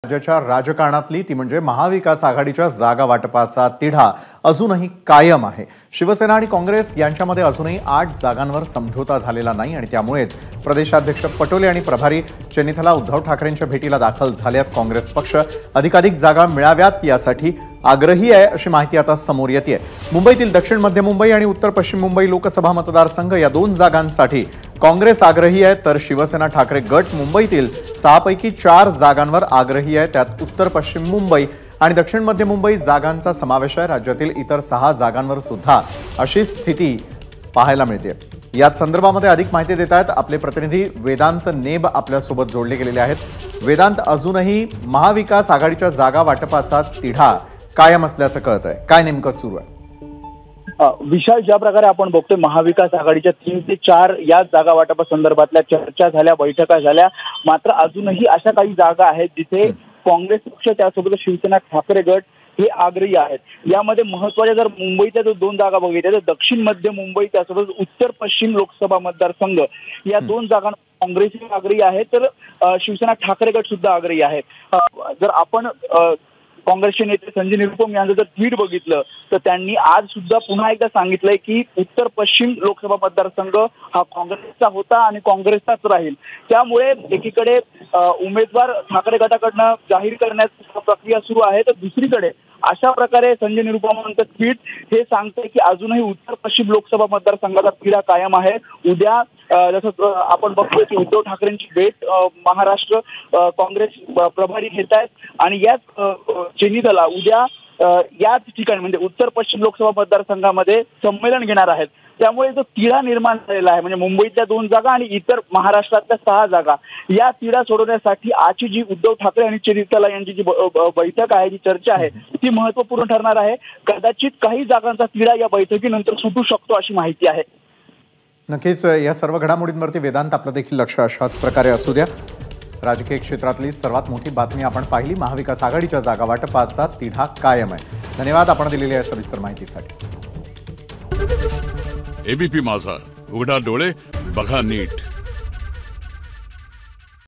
राज्याच्या राजकारणातली ती म्हणजे महाविकास आघाडीच्या जागा वाटपाचा तिढा अजूनही कायम आहे। शिवसेना आणि काँग्रेस यांच्यामध्ये अजूनही 8 जागांवर समझोता झालेला नाही आणि त्यामुळेच प्रदेशाध्यक्ष पटोले आणि प्रभारी चेन्नीथला उद्धव ठाकरेंच्या भेटीला दाखल झाल्यात। काँग्रेस पक्ष अधिकाधिक जागा मिळाव्यात यासाठी आग्रही आहे अशी माहिती आता समोर येते। मुंबईतील दक्षिण मध्य मुंबई आणि उत्तर पश्चिम मुंबई लोकसभा मतदारसंघ या 2 जागांसाठी काँग्रेस आग्रही आहे, तर शिवसेना ठाकरे गट मुंबईतील 6 पैकी 4 जागांवर आग्रही आहे। त्यात उत्तर पश्चिम मुंबई आणि दक्षिण मध्य मुंबई जागांचा समावेश आहे। राज्यातील इतर 6 जागांवर सुद्धा अशी स्थिती पाहायला मिळते। याच संदर्भामध्ये अधिक माहिती देत आहेत आपले प्रतिनिधी वेदांत नेब आपल्या सोबत जोडले गेलेले आहेत। वेदांत, अजूनही महाविकास आघाडीच्या जागा वाटपाचा तिढा कायम असल्याचं कळतंय, काय नेमकं सुरू आहे? विशाल, ज्या प्रकारे आपण बघतोय महाविकास आघाडीच्या 3 ते 4 या जागा वाटपासंदर्भातल्या चर्चा झाल्या, बैठका झाल्या, मात्र अजूनही अशा काही जागा आहेत जिथे काँग्रेस पक्ष त्यासोबत शिवसेना ठाकरे गट हे आग्रही आहेत। यामध्ये महत्त्वाच्या जर मुंबईच्या 2 जागा बघितल्या तर दक्षिण मध्य मुंबई त्यासोबत उत्तर पश्चिम लोकसभा मतदारसंघ या 2 जागांना काँग्रेस आग्रही आहे, तर शिवसेना ठाकरे गट सुद्धा आग्रही आहे। जर आपण काँग्रेसचे नेते संजय निरुपम यांचं जर ट्विट बघितलं तर त्यांनी आज सुद्धा पुन्हा एकदा सांगितलंय की उत्तर पश्चिम लोकसभा मतदारसंघ हा काँग्रेसचा होता आणि काँग्रेसचाच राहील। त्यामुळे एकीकडे उमेदवार ठाकरे गटाकडनं जाहीर करण्याची प्रक्रिया सुरू आहे, तर दुसरीकडे अशा प्रकारे संजय निरुपमांचं ट्विट हे सांगतंय की अजूनही उत्तर पश्चिम लोकसभा मतदारसंघाचा तिढा कायम आहे। उद्या जसं आपण बघतोय की उद्धव ठाकरेंची भेट महाराष्ट्र काँग्रेस प्रभारी घेत आहेत आणि याच चेन्नीथला उद्या याच ठिकाणी म्हणजे उत्तर पश्चिम लोकसभा मतदारसंघामध्ये संमेलन घेणार आहेत। त्यामुळे जो तिढा निर्माण झालेला आहे म्हणजे मुंबईतल्या 2 जागा आणि इतर महाराष्ट्रातल्या 6 जागा, या तिढा सोडवण्यासाठी आजची जी उद्धव ठाकरे आणि चेन्नीथला यांची जी बैठक आहे, जी चर्चा आहे, ती महत्त्वपूर्ण ठरणार आहे। कदाचित काही जागांचा तिढा या बैठकीनंतर सुटू शकतो अशी माहिती आहे। नक्कीच या सर्व घडामोडींवरती वेदांत आपलं देखील लक्ष अशाच प्रकारे असू द्या। राजकीय क्षेत्रातली सर्वात मोठी बातमी आपण पाहिली, महाविकास आघाडीच्या जागा वाटपाचा तिढा कायम आहे। धन्यवाद आपण दिलेल्या सविस्तर माहितीसाठी। एबीपी माझा, उघडा डोळे बघा नीट।